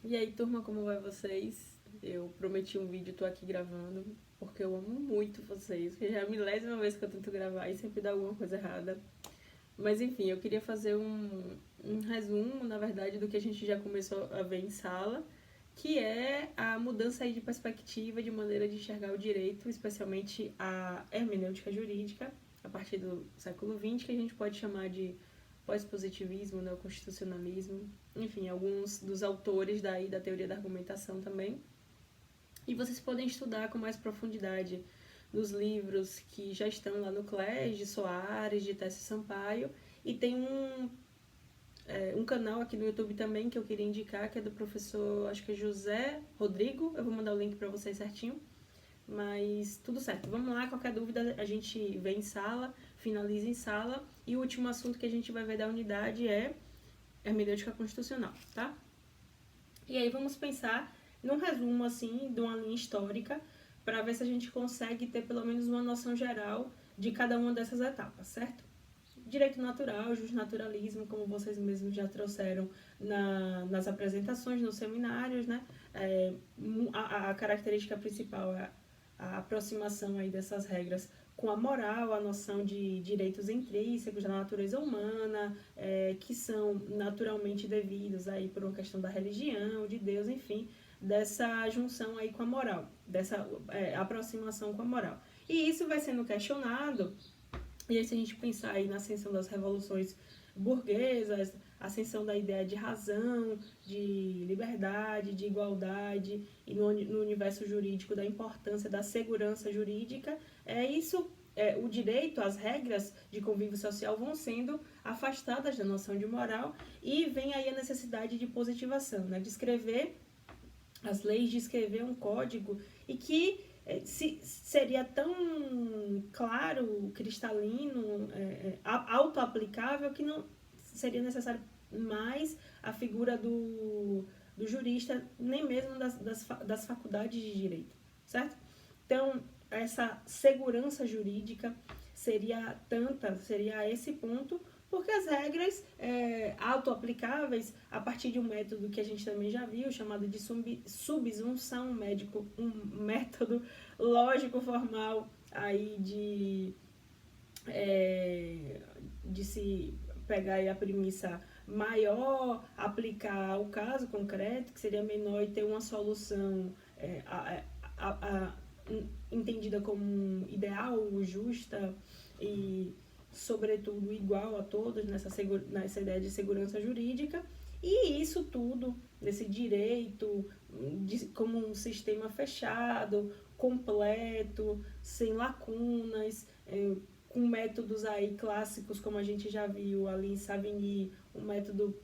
E aí, turma, como vai vocês? Eu prometi um vídeo, tô aqui gravando, porque eu amo muito vocês, que já é a milésima vez que eu tento gravar e sempre dá alguma coisa errada. Mas enfim, eu queria fazer um resumo, na verdade, do que a gente já começou a ver em sala, que é a mudança aí de perspectiva, de maneira de enxergar o direito, especialmente a hermenêutica jurídica, a partir do século XX, que a gente pode chamar de pós-positivismo, neoconstitucionalismo, enfim, alguns dos autores daí da teoria da argumentação também. E vocês podem estudar com mais profundidade nos livros que já estão lá no CLES, de Soares, de Tessie Sampaio, e tem um canal aqui no YouTube também que eu queria indicar, que é do professor, acho que é José Rodrigo, eu vou mandar o link para vocês certinho, mas tudo certo, vamos lá, qualquer dúvida a gente vê em sala, finaliza em sala, e o último assunto que a gente vai ver da unidade é hermenêutica constitucional, tá? E aí vamos pensar num resumo, assim, de uma linha histórica, para ver se a gente consegue ter pelo menos uma noção geral de cada uma dessas etapas, certo? Direito natural, justnaturalismo, como vocês mesmos já trouxeram nas apresentações, nos seminários, né? A característica principal é a aproximação aí dessas regras com a moral, a noção de direitos intrínsecos da natureza humana, que são naturalmente devidos aí por uma questão da religião, de Deus, enfim, dessa junção aí com a moral, dessa aproximação com a moral. E isso vai sendo questionado, e aí se a gente pensar aí na ascensão das revoluções burguesas, a ascensão da ideia de razão, de liberdade, de igualdade, e no universo jurídico da importância da segurança jurídica, o direito, as regras de convívio social vão sendo afastadas da noção de moral, e vem aí a necessidade de positivação, né, de escrever as leis, de escrever um código, e que seria tão claro, cristalino, auto-aplicável, que não seria necessário mais a figura do jurista, nem mesmo das faculdades de direito, certo? Então, essa segurança jurídica seria a esse ponto, porque as regras auto-aplicáveis, a partir de um método que a gente também já viu, chamado de subsunção médico, um método lógico formal aí de se pegar aí a premissa maior, aplicar o caso concreto, que seria menor, e ter uma solução entendida como ideal, justa e, sobretudo, igual a todos nessa ideia de segurança jurídica. E isso tudo, nesse direito, como um sistema fechado, completo, sem lacunas, com métodos aí clássicos, como a gente já viu ali em Savigny, um método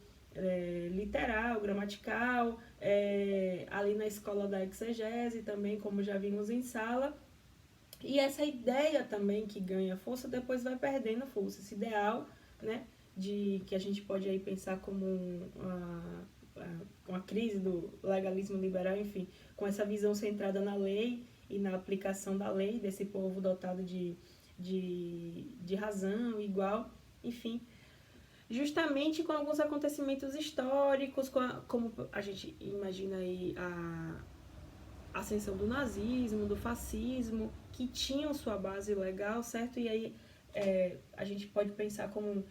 literal, gramatical, ali na escola da exegese também, como já vimos em sala. E essa ideia também que ganha força, depois vai perdendo força. Esse ideal, né, de que a gente pode aí pensar como uma crise do legalismo liberal, enfim, com essa visão centrada na lei e na aplicação da lei, desse povo dotado de razão igual, enfim, justamente com alguns acontecimentos históricos, como a gente imagina aí a ascensão do nazismo, do fascismo, que tinham sua base legal, certo? E aí a gente pode pensar como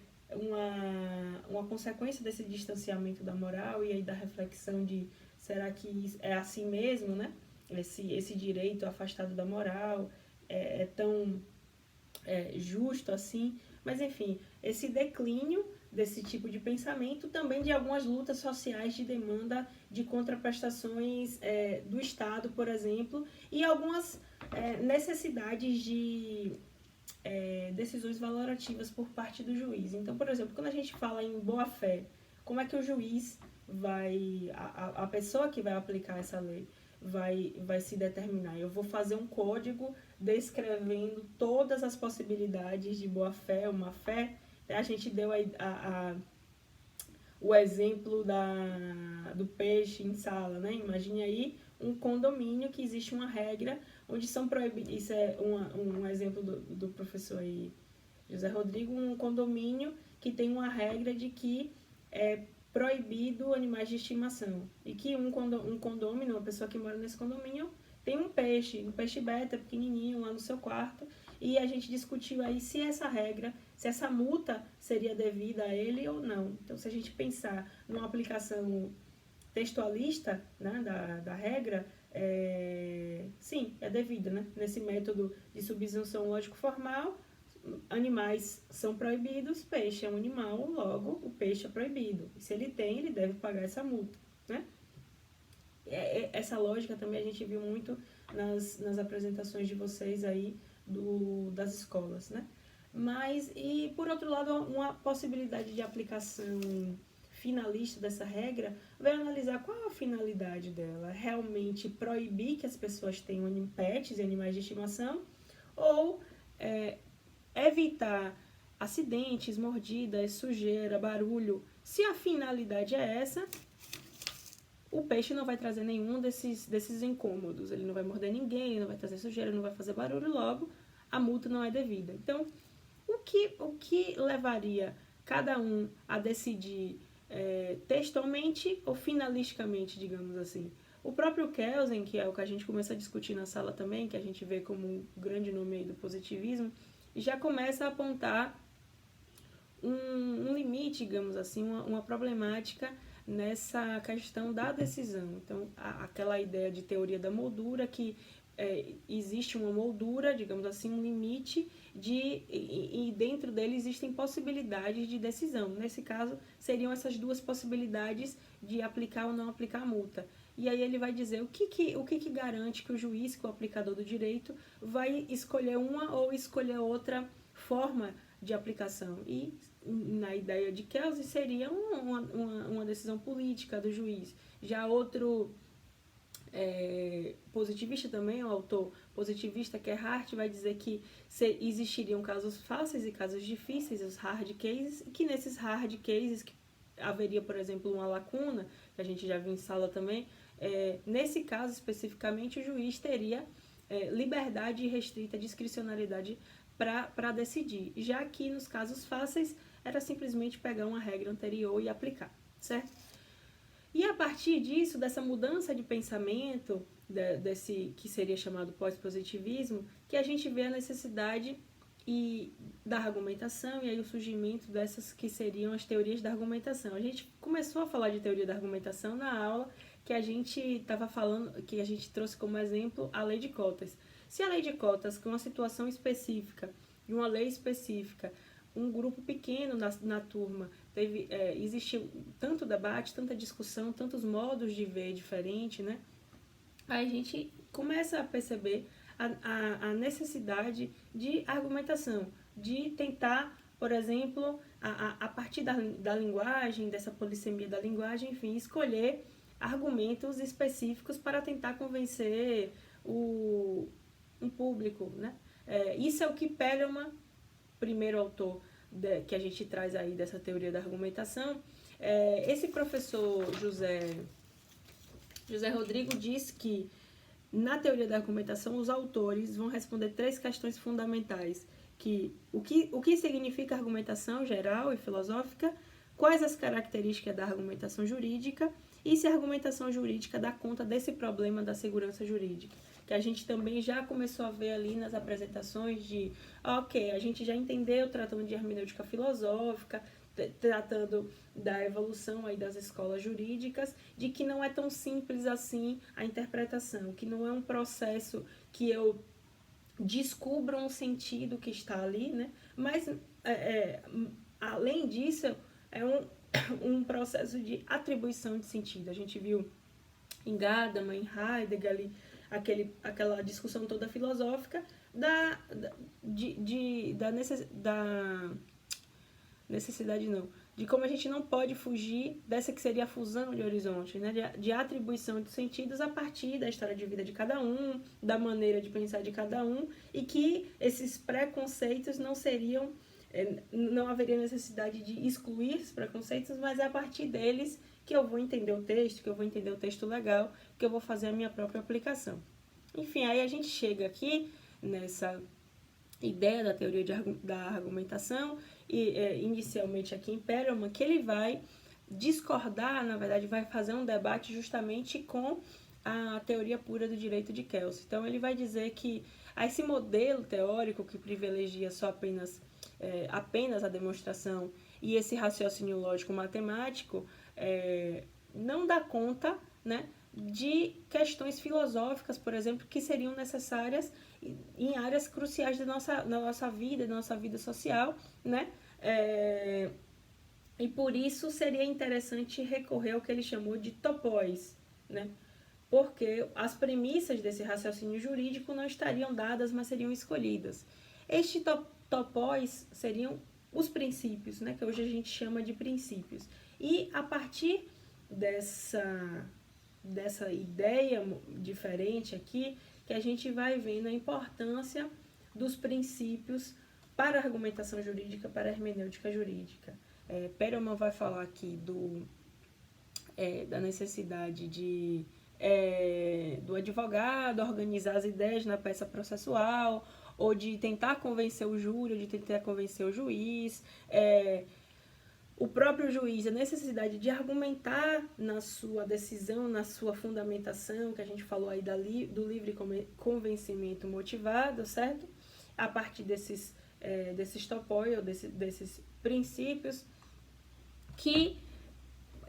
uma consequência desse distanciamento da moral, e aí da reflexão de será que é assim mesmo, né? Esse direito afastado da moral é tão justo assim, mas enfim, esse declínio desse tipo de pensamento, também de algumas lutas sociais de demanda de contraprestações do Estado, por exemplo, e algumas necessidades de decisões valorativas por parte do juiz. Então, por exemplo, quando a gente fala em boa-fé, como é que o juiz a pessoa que vai aplicar essa lei vai se determinar? Eu vou fazer um código descrevendo todas as possibilidades de boa-fé ou má-fé. A gente deu o exemplo do peixe em sala, né? Imagine aí um condomínio que existe uma regra onde são proibidos. Isso é um exemplo do professor aí, José Rodrigo, um condomínio que tem uma regra de que proibido animais de estimação. E que um condômino, uma pessoa que mora nesse condomínio, tem um peixe beta pequenininho lá no seu quarto, e a gente discutiu aí se essa regra, se essa multa seria devida a ele ou não. Então, se a gente pensar numa aplicação textualista, né, da regra, sim, é devida, né? Nesse método de subsunção lógico-formal, animais são proibidos, peixe é um animal, logo o peixe é proibido. E se ele tem, ele deve pagar essa multa, né? Essa lógica também a gente viu muito nas apresentações de vocês aí das escolas, né? Mas, e por outro lado, uma possibilidade de aplicação finalista dessa regra vai analisar qual a finalidade dela. Realmente proibir que as pessoas tenham pets e animais de estimação, ou evitar acidentes, mordidas, sujeira, barulho. Se a finalidade é essa, o peixe não vai trazer nenhum desses incômodos. Ele não vai morder ninguém, não vai trazer sujeira, não vai fazer barulho, logo a multa não é devida. Então, o que levaria cada um a decidir textualmente ou finalisticamente, digamos assim? O próprio Kelsen, que é o que a gente começa a discutir na sala também, que a gente vê como um grande nome aí do positivismo, já começa a apontar um limite, digamos assim, uma problemática nessa questão da decisão. Então, aquela ideia de teoria da moldura, que existe uma moldura, digamos assim, um limite, e dentro dele existem possibilidades de decisão. Nesse caso, seriam essas duas possibilidades de aplicar ou não aplicar a multa. E aí ele vai dizer o que garante que o juiz, que é o aplicador do direito, vai escolher uma ou escolher outra forma de aplicação. E na ideia de Kelsen seria uma decisão política do juiz. Já outro positivista também, o autor positivista, que é Hart, vai dizer que existiriam casos fáceis e casos difíceis, os hard cases, e que nesses hard cases que haveria, por exemplo, uma lacuna, que a gente já viu em sala também, nesse caso especificamente o juiz teria liberdade restrita, discricionalidade para decidir, já que nos casos fáceis era simplesmente pegar uma regra anterior e aplicar, certo? E a partir disso, dessa mudança de pensamento, desse que seria chamado pós-positivismo, que a gente vê a necessidade da argumentação e aí o surgimento dessas que seriam as teorias da argumentação. A gente começou a falar de teoria da argumentação na aula que a gente estava falando, que a gente trouxe como exemplo a lei de cotas. Se a lei de cotas, com uma situação específica, de uma lei específica, um grupo pequeno na turma, existiu tanto debate, tanta discussão, tantos modos de ver diferente, né? Aí a gente começa a perceber a necessidade de argumentação, de tentar, por exemplo, a partir da linguagem, dessa polissemia da linguagem, enfim, escolher argumentos específicos para tentar convencer um público, né? Isso é o que Perelman, primeiro autor que a gente traz aí dessa teoria da argumentação, esse professor José Rodrigo diz que na teoria da argumentação os autores vão responder 3 questões fundamentais, o que significa argumentação geral e filosófica, quais as características da argumentação jurídica e se a argumentação jurídica dá conta desse problema da segurança jurídica, que a gente também já começou a ver ali nas apresentações a gente já entendeu, tratando de hermenêutica filosófica, tratando da evolução aí das escolas jurídicas, de que não é tão simples assim a interpretação, que não é um processo que eu descubra um sentido que está ali, né? Mas, além disso, é um processo de atribuição de sentido. A gente viu em Gadamer, em Heidegger, ali, aquela discussão toda filosófica da necessidade não, de como a gente não pode fugir dessa que seria a fusão de horizontes, né? de atribuição de sentidos a partir da história de vida de cada um, da maneira de pensar de cada um, e que esses preconceitos não haveria necessidade de excluir esses preconceitos, mas é a partir deles que eu vou entender o texto, que eu vou entender o texto legal, que eu vou fazer a minha própria aplicação. Enfim, aí a gente chega aqui nessa ideia da teoria da argumentação, e inicialmente aqui em Perelman, que ele vai discordar, na verdade, vai fazer um debate justamente com a teoria pura do direito de Kelsen. Então, ele vai dizer que esse modelo teórico que privilegia só apenas a demonstração e esse raciocínio lógico-matemático não dá conta, né, de questões filosóficas, por exemplo, que seriam necessárias em áreas cruciais da nossa vida social, né? E por isso seria interessante recorrer ao que ele chamou de topóis, né? Porque as premissas desse raciocínio jurídico não estariam dadas, mas seriam escolhidas. Estes topóis seriam os princípios, né? Que hoje a gente chama de princípios. E a partir dessa ideia diferente aqui, que a gente vai vendo a importância dos princípios para a argumentação jurídica, para a hermenêutica jurídica. Perelman vai falar aqui da necessidade do advogado organizar as ideias na peça processual, ou de tentar convencer o júri, ou de tentar convencer o juiz, o próprio juiz, a necessidade de argumentar na sua decisão, na sua fundamentação, que a gente falou aí do livre convencimento motivado, certo? A partir desses topoi, ou desses princípios,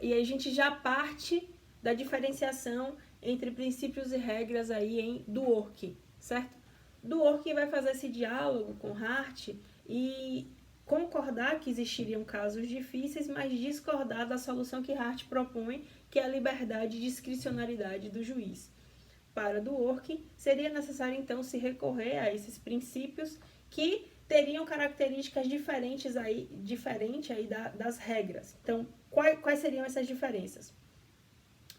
e a gente já parte da diferenciação entre princípios e regras aí em Dworkin, certo? Dworkin vai fazer esse diálogo com Hart e concordar que existiriam casos difíceis, mas discordar da solução que Hart propõe, que é a liberdade e discricionariedade do juiz. Para Dworkin, seria necessário então se recorrer a esses princípios que teriam características diferentes aí das regras. Então, quais seriam essas diferenças?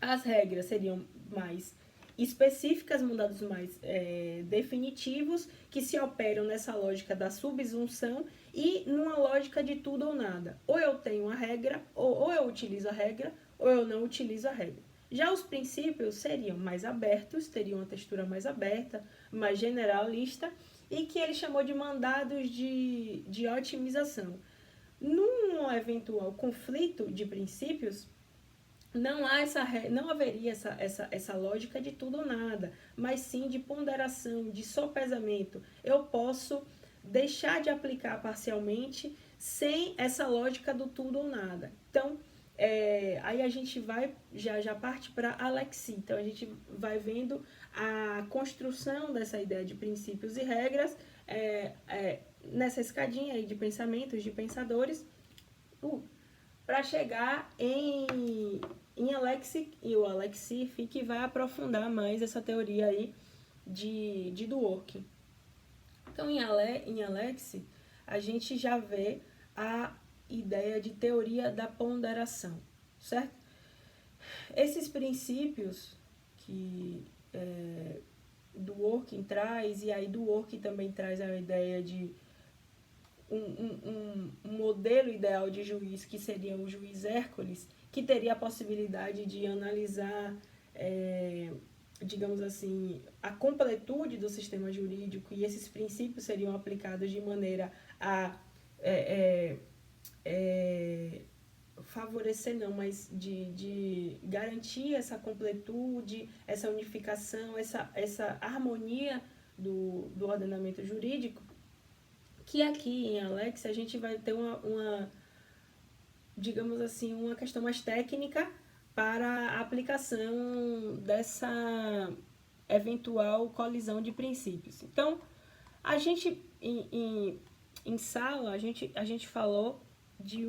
As regras seriam mais específicas, mandados mais definitivos, que se operam nessa lógica da subsunção e numa lógica de tudo ou nada. Ou eu tenho a regra, ou eu utilizo a regra, ou eu não utilizo a regra. Já os princípios seriam mais abertos, teriam uma textura mais aberta, mais generalista, e que ele chamou de mandados de otimização. Num eventual conflito de princípios, não haveria essa lógica de tudo ou nada, mas sim de ponderação, de sopesamento. Eu posso deixar de aplicar parcialmente sem essa lógica do tudo ou nada. Então, aí a gente vai, já parte para a alexia. Então, a gente vai vendo a construção dessa ideia de princípios e regras nessa escadinha aí de pensamentos, de pensadores, para chegar em Alexis, e o Alexis que vai aprofundar mais essa teoria aí de Dworkin. Então, em Alexis, a gente já vê a ideia de teoria da ponderação, certo? Esses princípios que Dworkin traz, e aí Dworkin também traz a ideia de um modelo ideal de juiz, que seria o juiz Hércules, que teria a possibilidade de analisar, digamos assim, a completude do sistema jurídico, e esses princípios seriam aplicados de maneira a favorecer, não, mas de garantir essa completude, essa unificação, essa harmonia do ordenamento jurídico, que aqui em Alex a gente vai ter digamos assim, uma questão mais técnica para a aplicação dessa eventual colisão de princípios. Então, a gente, em sala, a gente falou de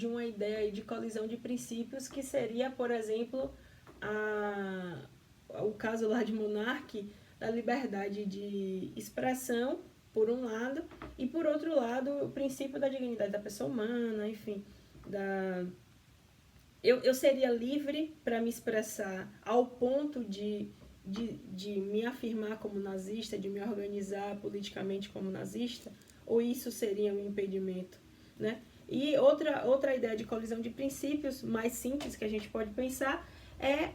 uma ideia de colisão de princípios que seria, por exemplo, o caso lá de Monarch, da liberdade de expressão, por um lado, e por outro lado, o princípio da dignidade da pessoa humana, enfim, eu seria livre para me expressar ao ponto de me afirmar como nazista, de me organizar politicamente como nazista, ou isso seria um impedimento, né? E outra ideia de colisão de princípios mais simples que a gente pode pensar é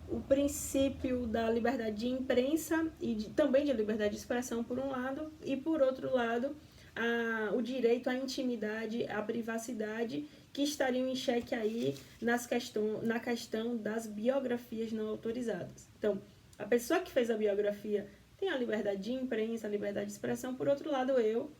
o princípio da liberdade de imprensa e também de liberdade de expressão, por um lado, e por outro lado, o direito à intimidade, à privacidade, que estariam em xeque aí na questão das biografias não autorizadas. Então, a pessoa que fez a biografia tem a liberdade de imprensa, a liberdade de expressão, por outro lado, eu,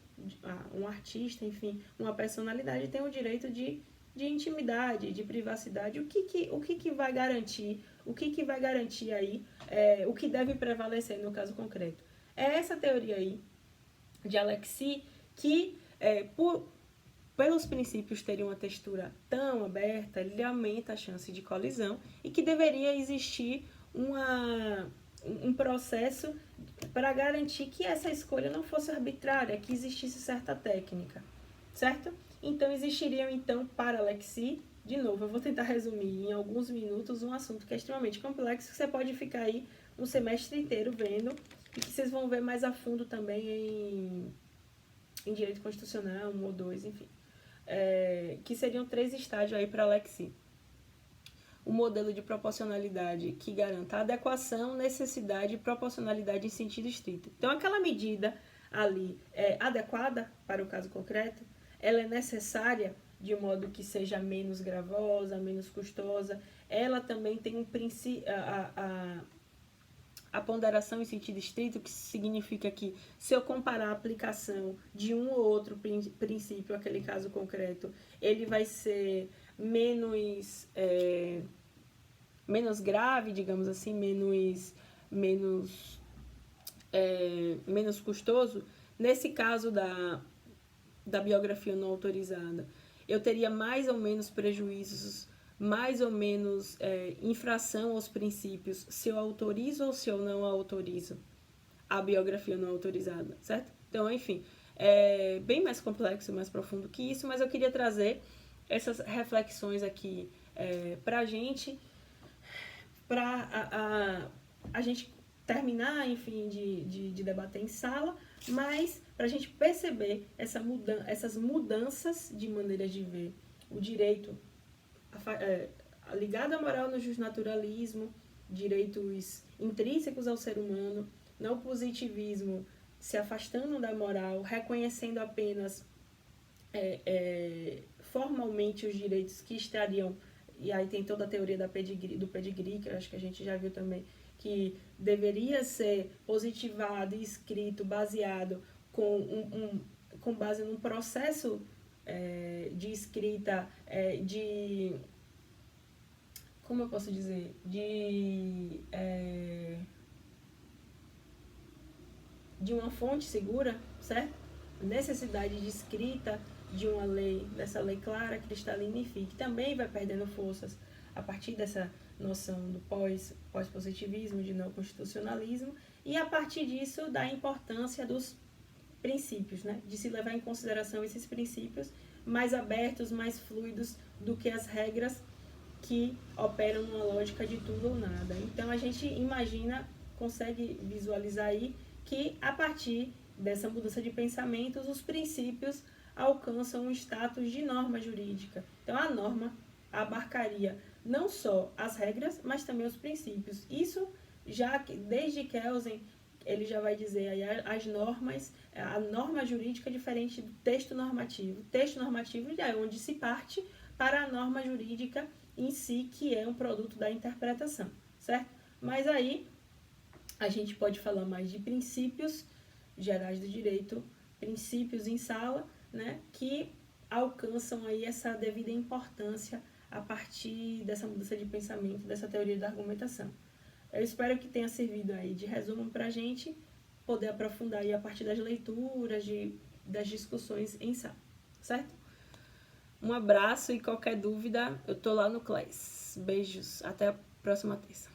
um artista, enfim, uma personalidade, tem o direito de intimidade, de privacidade. O que vai garantir? O que vai garantir aí o que deve prevalecer no caso concreto? É essa teoria aí de Alexis que, pelos princípios terem uma textura tão aberta, ele aumenta a chance de colisão e que deveria existir um processo para garantir que essa escolha não fosse arbitrária, que existisse certa técnica, certo? Então, existiriam, para Alexis, de novo, eu vou tentar resumir em alguns minutos um assunto que é extremamente complexo, que você pode ficar aí um semestre inteiro vendo, e que vocês vão ver mais a fundo também em Direito Constitucional, 1 ou 2, enfim. Que seriam 3 estágios aí para Alexis. O modelo de proporcionalidade que garanta adequação, necessidade e proporcionalidade em sentido estrito. Então, aquela medida ali é adequada para o caso concreto, ela é necessária de modo que seja menos gravosa, menos custosa. Ela também tem um princípio, a ponderação em sentido estrito, que significa que se eu comparar a aplicação de um ou outro princípio àquele caso concreto, ele vai ser menos grave, digamos assim, menos custoso. Nesse caso da biografia não autorizada, eu teria mais ou menos prejuízos, mais ou menos infração aos princípios, se eu autorizo ou se eu não autorizo a biografia não autorizada, certo? Então, enfim, é bem mais complexo, mais profundo que isso, mas eu queria trazer essas reflexões aqui para a gente terminar, enfim, de debater em sala, mas para a gente perceber essas mudanças de maneiras de ver o direito ligado à moral no justnaturalismo, direitos intrínsecos ao ser humano, no positivismo, se afastando da moral, reconhecendo apenas formalmente os direitos que estariam, e aí tem toda a teoria do pedigree, que eu acho que a gente já viu também, que deveria ser positivado e escrito, baseado com base num processo de escrita, como eu posso dizer, de uma fonte segura, certo? Necessidade de escrita de uma lei, dessa lei clara, cristalina, enfim, que também vai perdendo forças a partir dessa noção do pós-positivismo, de não constitucionalismo, e a partir disso da importância dos princípios, né? De se levar em consideração esses princípios mais abertos, mais fluidos do que as regras que operam numa lógica de tudo ou nada. Então a gente consegue visualizar aí que a partir dessa mudança de pensamentos, os princípios alcançam um status de norma jurídica. Então a norma abarcaria não só as regras, mas também os princípios. Isso já desde Kelsen, ele já vai dizer aí as normas, a norma jurídica é diferente do texto normativo. O texto normativo já é onde se parte para a norma jurídica em si, que é um produto da interpretação, certo? Mas aí a gente pode falar mais de princípios gerais do direito, princípios em sala, né, que alcançam aí essa devida importância a partir dessa mudança de pensamento, dessa teoria da argumentação. Eu espero que tenha servido aí de resumo para a gente poder aprofundar aí a partir das leituras, das discussões em sala, certo? Um abraço e qualquer dúvida, eu tô lá no Class. Beijos, até a próxima terça.